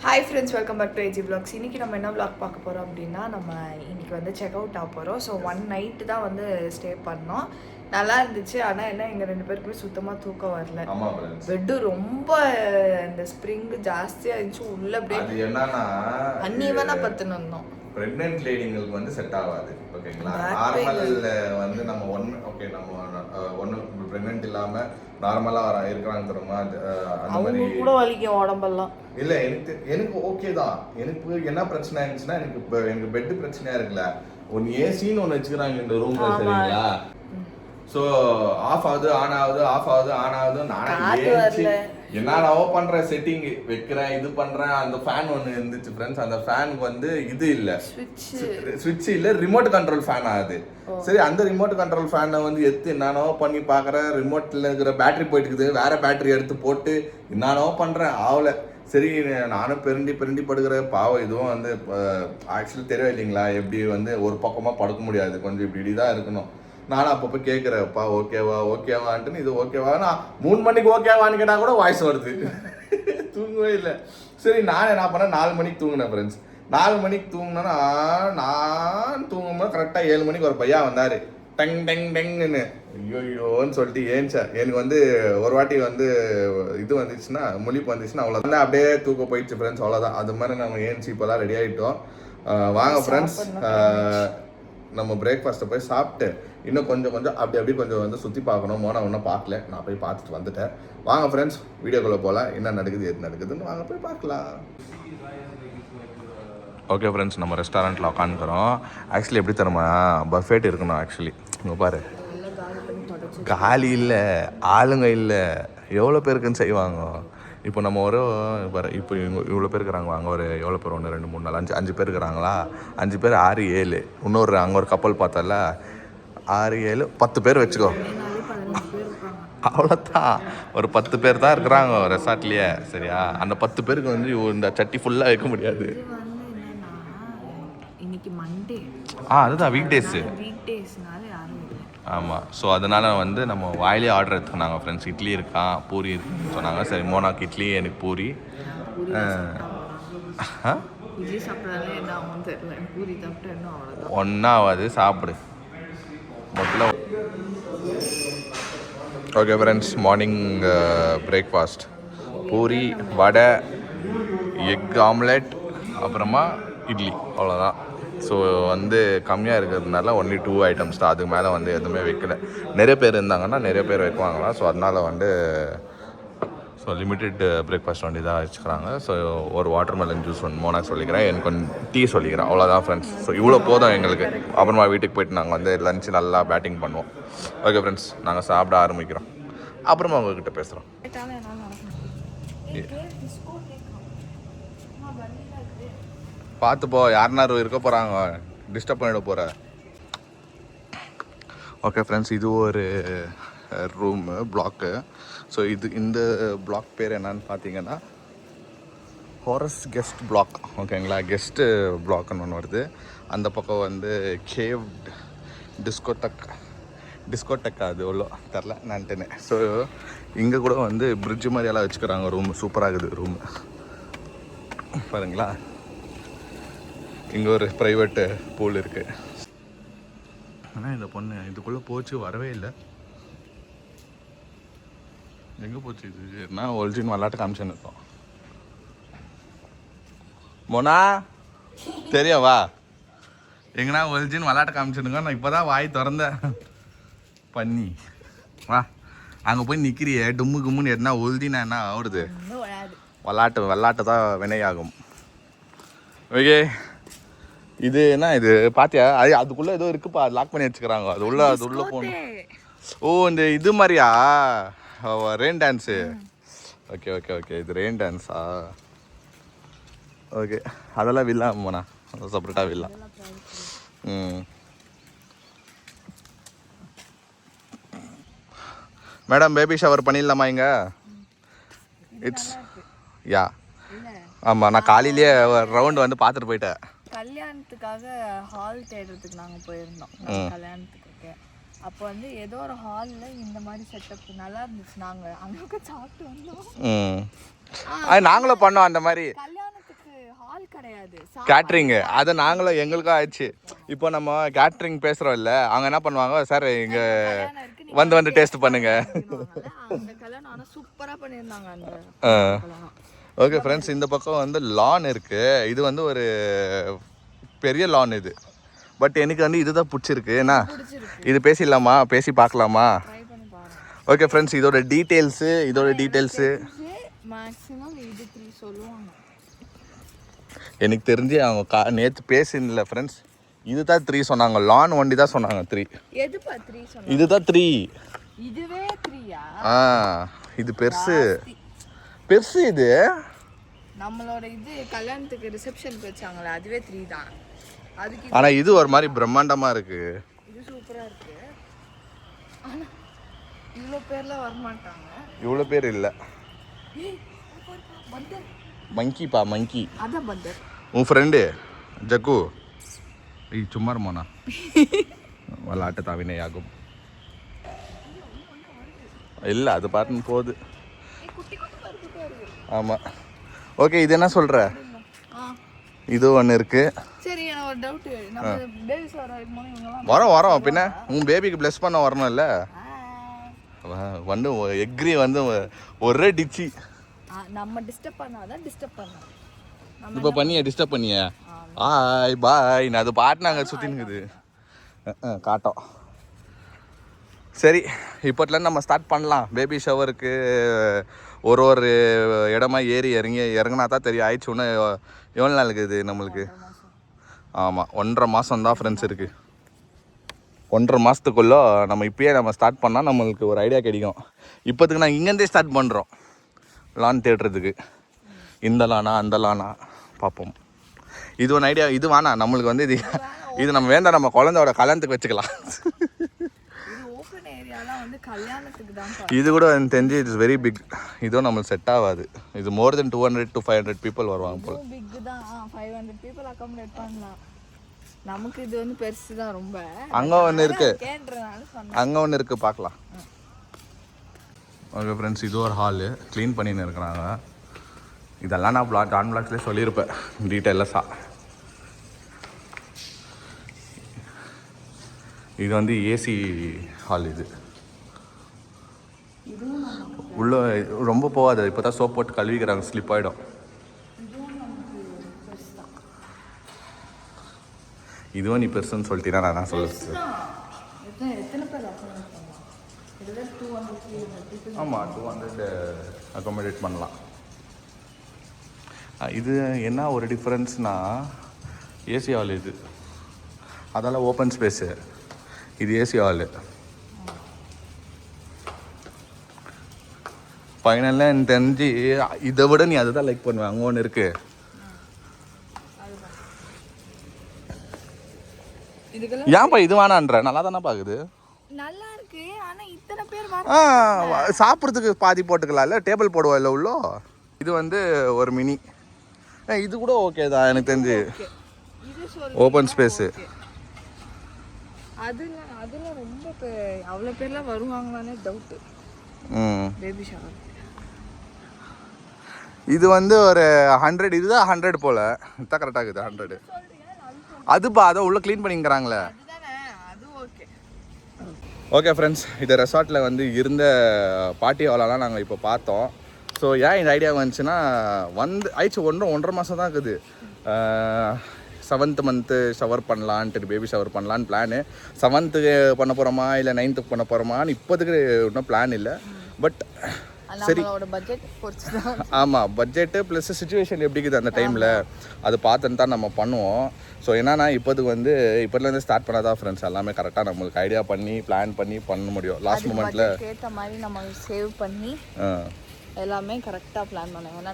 Hi friends, welcome back to AG vlogs. இன்றைக்கி நம்ம என்ன vlog பார்க்க போகிறோம் அப்படின்னா, நம்ம இன்றைக்கி வந்து செக் அவுட் ஆக போகிறோம். ஸோ 1 நைட்டு தான் வந்து ஸ்டே பண்ணோம். நல்லா இருந்துச்சு. ஆனால் என்ன, எங்கள் 2 பேருக்குமே சுத்தமாக தூக்கம் வரல. பெட்டு ரொம்ப இந்த ஸ்ப்ரிங் ஜாஸ்தியாக இருந்துச்சு. உள்ளே அப்படியே அன்னியவனாக பத்துன்னு இருந்தோம். பிரெக்னென்ட் லேடிங்களுக்கு வந்து செட் ஆகாது. ஓகேங்களா, நார்மல்ல வந்து நம்ம ஒன்று பிரெக்னென்ட் இல்லாமல் நார்மலாக இருக்கிறாங்க தெரியுமா, அந்த மாதிரி கூட வலிக்கும் உடம்பெல்லாம். இல்லை, எனக்கு ஓகே தான். எனக்கு என்ன பிரச்சனை இருந்துச்சுன்னா, எனக்கு பெட்டு பிரச்சனையா இருக்குல்ல. ஒன்று ஏசின்னு ஒன்று வச்சுக்கிறாங்க இந்த ரூம்ல, சரிங்களா? ஸோ ஆஃப் ஆகுது ஆன் ஆகுது, ஆஃப் ஆகுது ஆன் ஆகுது. நானே என்னடாவோ பண்றேன், செட்டிங் வைக்கிறேன், இது பண்றேன். அந்த ஃபேன் ஒன்று இருந்துச்சு ஃப்ரெண்ட்ஸ். அந்த ஃபேனுக்கு வந்து இது இல்லை, ஸ்விட்ச் இல்லை, ரிமோட் கண்ட்ரோல் ஃபேன் ஆகுது. சரி, அந்த ரிமோட் கண்ட்ரோல் ஃபேனை வந்து என்னென்னவோ பண்ணி பார்க்குறேன். ரிமோட்டில் இருக்கிற பேட்டரி போயிட்டுக்குது, வேற பேட்டரி எடுத்து போட்டு என்னென்னவோ பண்ணுறேன், ஆகலை. சரி, நானும் பெருண்டி படுக்கிற பாவம். இதுவும் வந்து ஆக்சுவலி தெரியவே இல்லைங்களா, எப்படி வந்து ஒரு பக்கமாக படுக்க முடியாது, கொஞ்சம் இப்படி தான் இருக்கணும். நானும் அப்பப்போ கேட்குறேன்ப்பா, ஓகேவான்ட்டுன்னு. இது ஓகேவா, நான் 3 மணிக்கு ஓகேவான்னு கேட்டால் கூட வாய்ஸ் வருது. தூங்கவே இல்லை. சரி, நான் என்ன பண்ணேன், 4 மணிக்கு தூங்கினேன் ஃப்ரெண்ட்ஸ். 4 மணிக்கு தூங்கினேன்னா, நான் தூங்கும்போது கரெக்டாக 7 மணிக்கு ஒரு பையன் வந்தார். டெங்குன்னு ஐயோன்னு சொல்லிட்டு ஏன்ச்சேன். எனக்கு வந்து ஒரு வாட்டி வந்து இது வந்துச்சுன்னா, முழிப்பு வந்துச்சுன்னா அவ்வளோதான், அப்படியே தூக்க போயிடுச்சு ஃப்ரெண்ட்ஸ், அவ்வளோதான். அது மாதிரி நம்ம ஏன்ச்சு இப்போதான் ரெடி ஆகிட்டோம். வாங்க ஃப்ரெண்ட்ஸ், நம்ம பிரேக்ஃபாஸ்ட்டை போய் சாப்பிட்டு இன்னும் கொஞ்சம் அப்படி கொஞ்சம் வந்து சுற்றி பார்க்கணும். மோனா ஒன்றும் பார்க்கல, நான் போய் பார்த்துட்டு வந்துட்டேன். வாங்க ஃப்ரெண்ட்ஸ், வீடியோக்குள்ளே போகலாம். என்ன நடக்குது, எது நடக்குதுன்னு வாங்க போய் பார்க்கலாம். ஓகே ஃப்ரெண்ட்ஸ், நம்ம ரெஸ்டாரண்ட்டில் உட்காந்துக்கிறோம். ஆக்சுவலி எப்படி தருமா, பஃபேட் இருக்கணும். ஆக்சுவலி இங்கே பாரு, காலி இல்லை, ஆளுங்க இல்லை, எவ்வளோ பேருக்குன்னு செய்வாங்க. இப்போ நம்ம இப்போ இவ்வளோ பேர் இருக்கிறாங்க. அங்கே ஒரு எவ்வளோ பேர், 1 2 3 4 5 பேர் இருக்கிறாங்களா. 5 பேர் 6 7, இன்னொரு அங்கே ஒரு கப்பல் பார்த்தல, 6 7 10 பேர் வச்சுக்கோ, அவ்வளோதான். ஒரு 10 பேர் தான் இருக்கிறாங்க ரெசார்ட்லேயே, சரியா? அந்த 10 பேருக்கு வந்து இந்த சட்டி ஃபுல்லாக வைக்க முடியாது. அதுதான் வீக் டேஸு. ஆமாம். ஸோ அதனால் வந்து நம்ம வாயிலே ஆர்டர் எடுத்துக்கினாங்க ஃப்ரெண்ட்ஸ். இட்லி இருக்கான், பூரி இருக்குன்னு சொன்னாங்க. சரி, மோனாக்கு இட்லி, எனக்கு பூரி. ஒன்றாவது சாப்பிடு மொத்தத்தில். Okay friends, morning breakfast puri, vada, egg omelette, அப்புறமா இட்லி, அவ்வளோதான். ஸோ வந்து கம்மியாக இருக்கிறதுனால ஒன்லி 2 ஐட்டம்ஸ் தான். அதுக்கு மேலே வந்து எதுவுமே வைக்கல. நிறைய பேர் இருந்தாங்கன்னா நிறைய பேர் வைக்குவாங்களா. ஸோ அதனால் வந்து லிமிட்டெட் பிரேக்ஃபாஸ்ட் வண்டி தான் வச்சுக்கிறாங்க. ஸோ ஒரு வாட்டர்மெலன் ஜூஸ் ஒன்று மோனாக சொல்லிக்கிறேன், எனக்கு கொஞ்சம் டீ சொல்லிக்கிறேன், அவ்வளோதான் ஃப்ரெண்ட்ஸ். ஸோ இவ்வளோ போதும் எங்களுக்கு. அப்புறமா வீட்டுக்கு போயிட்டு நாங்கள் வந்து லஞ்ச் நல்லா பேட்டிங் பண்ணுவோம். ஓகே ஃப்ரெண்ட்ஸ், நாங்கள் சாப்பிட ஆரம்பிக்கிறோம். அப்புறமா உங்ககிட்ட பேசுகிறோம். பார்த்துப்போ, யாருனாரு இருக்க போகிறாங்க, டிஸ்டர்ப் பண்ணிட போகிற. ஓகே ஃப்ரெண்ட்ஸ், இது ஒரு ரூமு பிளாக்கு. ஸோ இந்த பிளாக் பேர் என்னன்னு பார்த்தீங்கன்னா ஹாரஸ் கெஸ்ட் பிளாக். ஓகேங்களா, கெஸ்ட்டு பிளாக்னு ஒன்று வருது. அந்த பக்கம் வந்து கேவ் டிஸ்கோடெக் அது எவ்வளோ தெரில நான்ட்டுன்னு. ஸோ இங்கே கூட வந்து பிரிட்ஜு மாதிரியெல்லாம் வச்சுக்கிறாங்க. ரூம் சூப்பராக இருக்குது ரூமு, பாருங்களா. இங்கே ஒரு ப்ரைவேட்டு பூல் இருக்குது. ஆனால் இந்த பொண்ணு இதுக்குள்ளே போச்சு, வரவே இல்லை. எங்கே போச்சு இது? நான் ஒரிஜின் விளாட்டு காமிச்சுன்னு இருக்கோம். மோனா தெரியாவா, எங்கன்னா ஒரிஜின் விளாட்டு காமிச்சுருக்கோம். நான் இப்போ தான் வாய் திறந்தேன் பண்ணி. வா, அங்கே போய் நிற்கிறியே டும்மு கும்முன்னு. எதுனா ஒரிஜினா என்ன ஆகுது? விளாட்டு தான் வினையாகும். ஓகே, இது என்ன இது பாத்தியா? அதுக்குள்ள ஏதோ இருக்குப்பா, லாக் பண்ணி வச்சுக்கிறாங்க. அது உள்ள போகணும். ஓ, இந்த இது மாதிரியா, ரெயின் டான்ஸு. ஓகே, இது ரெயின் டான்ஸா? ஓகே, அதெல்லாம் வில்லாம் போனா செப்பரேட்டாக வில்லாம். மேடம், பேபி ஷவர் பண்ணிடலாமா இங்கே? It's yeah. ஆமாம், நான் காலையிலேயே ரவுண்டு வந்து பார்த்துட்டு போயிட்டேன். கல்யாணத்துக்காக ஹால் தேடுறதுக்கு நாங்கள் போயிருந்தோம். கல்யாணத்துக்கு அப்போ வந்து ஏதோ ஒரு ஹாலில் இந்த மாதிரி செட்டப் நல்லா இருந்துச்சு. நாங்கள் அங்கே சாப்பிட்டு வந்தோம். நாங்களும் பண்ணோம் அந்த மாதிரி. கல்யாணத்துக்கு கிடையாது கேட்ரிங் அது நாங்களும் எங்களுக்கும் ஆயிடுச்சு. இப்போ நம்ம கேட்ரிங் பேசுறோம் இல்ல, அவங்க என்ன பண்ணுவாங்க, சார் இங்க வந்து டேஸ்ட் பண்ணுங்க. அந்த கல்யாணம் ஆனா சூப்பரா பண்ணிருந்தாங்க அந்த. ஓகே ஃப்ரெண்ட்ஸ், இந்த பக்கம் வந்து லான் இருக்கு. இது வந்து ஒரு பெரிய லான் இது. பட் எனக்கு வந்து இதுதான் பிடிச்சிருக்கு. என்ன இது பேசிடலாமா, பேசி பார்க்கலாமா? ஓகே ஃப்ரெண்ட்ஸ், இதோட டீட்டெயில்ஸு மேக்ஸிமம் இது 3 சொல்லுவாங்க. எனக்கு தெரிஞ்சு அவங்க நேற்று பேசினல ஃப்ரெண்ட்ஸ், இதுதான் 3 சொன்னாங்க. லான் ஒண்டி தான் சொன்னாங்க 3. எதுப்பா 3 சொன்னாங்க? இதுதான் 3. இதுவே 3யா? இது பெருசு இது. நம்மளோட இது கல்யாணத்துக்கு ரிசெப்ஷனுக்கு வச்சாங்களே அதுவே 3 தான். அதுக்கு ஆனா இது ஒரு மாதிரி பிரம்மாண்டமா இருக்கு. இது சூப்பரா இருக்கு. ஆனா இவ்ளோ பேர்ல வர மாட்டாங்க. இவ்ளோ பேர் இல்ல. மங்கி அதான் பந்தர். உன் ஃப்ரெண்டு ஜக்கு சும்மா இருமாண்ணா விளாட்டு தாவினையாகும். இல்லை அது பாட்டுன்னு போகுது. ஆமாம். ஓகே, இது என்ன சொல்கிற? இது ஒன்று இருக்கு. சரி, எனக்கு ஒரு டவுட். நம்ம பேபிஸ் வரோம் பின்ன உன் பேபிக்கு ப்ளஸ் பண்ண வரணும் இல்லை? வந்து எக்ரி வந்து ஒரே டிச்சி. நம்ம டிஸ்டர்ப் பண்ணாதான் டிஸ்டர்ப் பண்ணோம். இப்போ டிஸ்டர்ப் பண்ணிய பாய் நான் அது பாட்டு நாங்கள் சுற்றினுக்குது காட்டோம். சரி, இப்போத்துலேருந்து நம்ம ஸ்டார்ட் பண்ணலாம். பேபி ஷவருக்கு ஒரு இடமா ஏறி இறங்கினா தான் தெரியும். ஆயிடுச்சு ஒன்று எவ்வளோ நாள் இருக்குது நம்மளுக்கு? ஆமாம், 1.5 மாதம் தான் ஃப்ரெண்ட்ஸ் இருக்குது. 1.5 மாதத்துக்குள்ளே நம்ம இப்போயே நம்ம ஸ்டார்ட் பண்ணால் நம்மளுக்கு ஒரு ஐடியா கிடைக்கும். இப்போதுக்கு நாங்கள் இங்கேருந்தே ஸ்டார்ட் பண்ணுறோம் லான் தேடுறதுக்கு. இந்த லானா அந்த லானா பார்ப்போம். இது ஒன்று ஐடியா. இது வேணாம் நம்மளுக்கு வந்து இது நம்ம வேண்டாம், நம்ம குழந்தையோட கல்யாணத்துக்கு வச்சுக்கலாம். இது கூட எனக்கு தெரிஞ்சு இட்ஸ் வெரி பிக். இதுவும் நம்மளுக்கு செட் ஆகாது. இது மோர் தென் 200 to 500 பீப்புள் வருவாங்க போல. பிக் தான். 500 பீப்புள் அகாமடேட் பண்ணலாம். நமக்கு இது வந்து பெருசு தான் ரொம்ப. அங்கே ஒன்று இருக்கு, அங்கே ஒன்று இருக்கு, பார்க்கலாம். ஓகே ஃப்ரெண்ட்ஸ், இது ஒரு ஹாலு க்ளீன் பண்ணின்னு இருக்கிறாங்க. இதெல்லாம் நான் பிளாக்ஸ்லேயே சொல்லியிருப்பேன் டீட்டெயிலாக. இது வந்து ஏசி ஹால். இது உள்ள ரொம்ப போகாது. இப்போ தான் சோப் போட்டு கழுவிக்கிறாங்க, ஸ்லிப் ஆகிடும். இதுவும் நீ பெருசுன்னு சொல்லிட்டீங்கன்னா நான் சொல்லுவேன். ஆமாம், 200 அகாமடேட் பண்ணலாம். இது என்ன ஒரு டிஃப்ரென்ஸ்னால், ஏசி ஹால் இது, அதெல்லாம் ஓப்பன் ஸ்பேஸு. இது ஏசி ஹாலு. ஃபைனலாக எனக்கு தெரிஞ்சு இதை விட நீ அதுதான் லைக் பண்ணுவேன். அங்கே ஒன்று இருக்கு. ஏன்ப்பா இது வேணான்ற? நல்லா தானே பார்க்குது. நல்லா இருக்கு. ஆனா இத்தனை பேர் சாப்பிட்றதுக்கு பாதி போட்டுக்கலாம்ல, டேபிள் போடுவா இல்லை உள்ளோ. இது வந்து ஒரு மினி. இது கூட ஓகே தான் எனக்கு தெரிஞ்சு. Open space. அதுல ரொம்ப அவ்வளோ பேர்லாம் வருவாங்களானே டவுட்டு. Baby shower. இது வந்து ஒரு 100. இதுதான் 100 போல. இதுதான் கரெக்டாக இருக்குது 100. அதுப்பா அதை உள்ளே க்ளீன் பண்ணிக்கிறாங்களே. ஓகே ஃப்ரெண்ட்ஸ், இது ரெசார்ட்டில் வந்து இருந்த பார்ட்டி ஹாலெல்லாம் நாங்கள் இப்போ பார்த்தோம். ஸோ ஏன் இந்த ஐடியா வந்துச்சுன்னா, ஆயிடுச்சு 1.5 மாதம் தான் இருக்குது. 7th மந்த்து ஷவர் பண்ணலான்ட்டு, பேபி ஷவர் பண்ணலான்னு பிளானு. 7th பண்ண போகிறோமா இல்லை 9th பண்ண போகிறோமான்னு இப்போதுக்கு இன்னும் பிளான் இல்லை. பட் சரி, ஆமாம், பட்ஜெட்டு ப்ளஸ் சுச்சுவேஷன் எப்படி இருக்குது அந்த டைமில் அது பார்த்துன்னு தான் நம்ம பண்ணுவோம். ஸோ என்னன்னா இப்போதுக்கு வந்து இப்போதுலேருந்து ஸ்டார்ட் பண்ணாதான் ஃப்ரெண்ட்ஸ் எல்லாமே கரெக்டாக நம்மளுக்கு ஐடியா பண்ணி பிளான் பண்ண முடியும். லாஸ்ட் மூமெண்ட்டில் ஏற்ற மாதிரி நம்ம சேவ் பண்ணி எல்லாமே கரெக்டாக பிளான் பண்ணுவோம். ஏன்னா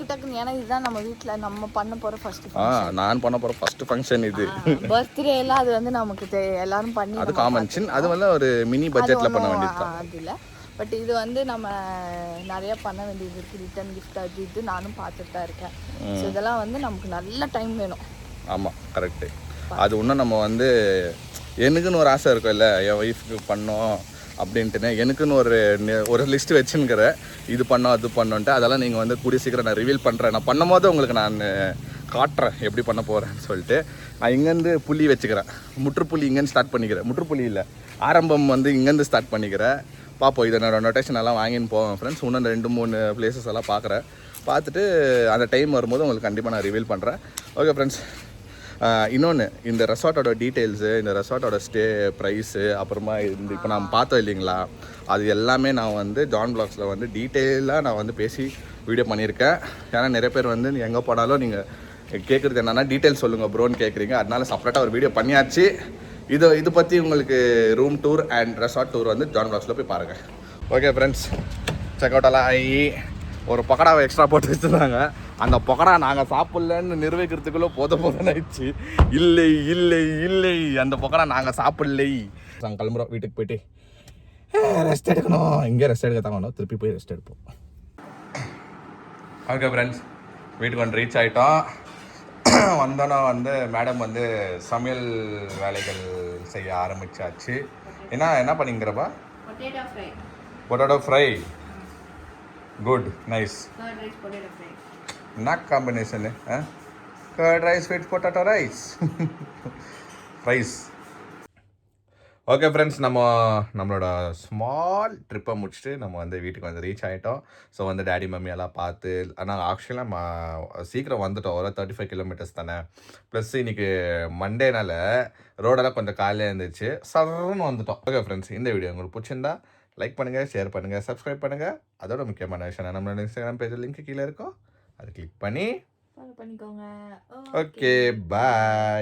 டக்குன்னு, ஏன்னா இதுதான் நம்ம வீட்டில் நம்ம பண்ண போகிற ஃபஸ்ட்டு நான் பண்ண போகிற ஃபஸ்ட்டு ஃபங்க்ஷன் இது. பர்த்டே எல்லாம் அது வந்து நமக்கு எல்லாரும் பண்ணி அது காமன் அது வந்து ஒரு மினி பட்ஜெட்டில் பண்ண வேண்டியது அது இல்லை. பட் இது வந்து நம்ம நிறைய பண்ண வேண்டியது இருக்குது. ரிட்டன் கிஃப்ட் அது இது நானும் பார்த்துட்டு தான் இருக்கேன். ஸோ இதெல்லாம் வந்து நமக்கு நல்ல டைம் வேணும். ஆமாம், கரெக்டு. அது இன்னும் நம்ம வந்து எனக்குன்னு ஒரு ஆசை இருக்கும் இல்லை, என் ஒய்ஃபுக்கு பண்ணோம் அப்படின்ட்டுன்னு எனக்குன்னு ஒரு லிஸ்ட்டு வச்சுன்னுக்கிறேன். இது பண்ணோம் அது பண்ணோன்ட்டு. அதெல்லாம் நீங்கள் வந்து கூடிய சீக்கிரம் நான் ரிவீல் பண்ணுறேன். நான் பண்ணும் போது உங்களுக்கு நான் காட்டுறேன் எப்படி பண்ண போகிறேன்னு சொல்லிட்டு. நான் இங்கேருந்து புள்ளி வச்சுக்கிறேன், முற்றுப்புள்ளி இங்கேருந்து ஸ்டார்ட் பண்ணிக்கிறேன். முற்றுப்புள்ளி இல்லை, ஆரம்பம் வந்து இங்கேருந்து ஸ்டார்ட் பண்ணிக்கிறேன். பார்ப்போம், இதை நான் நோட்டேஷன் எல்லாம் வாங்கின்னு போவேன் ஃப்ரெண்ட்ஸ். இன்னும் 2-3 பிளேசஸ் எல்லாம் பார்க்குறேன். பார்த்துட்டு அந்த டைம் வரும்போது உங்களுக்கு கண்டிப்பாக நான் ரிவீல் பண்ணுறேன். Okay friends. இன்னொன்று, இந்த ரெசார்ட்டோட டீட்டெயில்ஸு, இந்த ரெசார்ட்டோட ஸ்டே ப்ரைஸு, அப்புறமா இந்த இப்போ நான் பார்த்தோம் இல்லைங்களா, அது எல்லாமே நான் வந்து ஜான் பிளாக்ஸில் வந்து டீட்டெயிலாக நான் வந்து பேசி வீடியோ பண்ணியிருக்கேன். ஏன்னா நிறைய பேர் வந்து எங்கே போனாலும் நீங்கள் கேட்குறது என்னென்னா டீட்டெயில்ஸ் சொல்லுங்கள் ப்ரோன்னு கேட்குறீங்க. அதனால செப்பரேட்டாக ஒரு வீடியோ பண்ணியாச்சு. இது பற்றி உங்களுக்கு room tour and resort tour வந்து ஜான் பிளாக்ஸில் போய் பாருங்கள். ஓகே ஃப்ரெண்ட்ஸ், செக் அவுட் எல்லாம் ஆகி ஒரு பக்கடாவை எக்ஸ்ட்ரா போட்டு வச்சுருந்தாங்க. அந்த பக்கடா நாங்கள் சாப்பிட்லன்னு நிர்வகிக்கிறதுக்குள்ளே போதும் ஆயிடுச்சு. இல்லை இல்லை இல்லை, அந்த பக்கடா நாங்கள் சாப்பிட்லை. நாங்கள் கிளம்புறோம், வீட்டுக்கு போயிட்டு ரெஸ்ட் எடுக்கணும். இங்கே ரெஸ்ட் எடுக்க தாங்கணும், திருப்பி போய் ரெஸ்ட் எடுப்போம். ஓகே ஃப்ரெண்ட்ஸ், வீட்டுக்கு வந்து ரீச் ஆகிட்டோம். வந்தோன்னா வந்து மேடம் வந்து சமையல் வேலைகள் செய்ய ஆரம்பிச்சாச்சு. என்ன பண்ணிங்கிறப்பா? Potato fry. Good, nice. என்ன காம்பினேஷனு? Curd rice with potato rice rice. Okay friends, நம்மளோட ஸ்மால் ட்ரிப்பை முடிச்சுட்டு நம்ம வந்து வீட்டுக்கு வந்து ரீச் ஆகிட்டோம். ஸோ வந்து டேடி மம்மி எல்லாம் பார்த்து, ஆனால் ஆக்சுவலாக சீக்கிரம் வந்துட்டோம். ஒரு 35 கிலோமீட்டர்ஸ் தானே. ப்ளஸ் இன்றைக்கி மண்டேனால ரோடெல்லாம் கொஞ்சம் காலையாக இருந்துச்சு, சரன்னு வந்துட்டோம். ஓகே ஃப்ரெண்ட்ஸ், இந்த வீடியோ உங்களுக்கு பிடிச்சிருந்தா லைக் பண்ணுங்கள், ஷேர் பண்ணுங்கள், சப்ஸ்கிரைப் பண்ணுங்கள். அதோட முக்கியமான விஷயம், நம்மளோட இன்ஸ்டாகிராம் பேஜ் லிங்க் கீழே இருக்கும், அதை கிளிக் பண்ணி ஃபாலோ பண்ணிக்கோங்க. ஓகே, பாய்.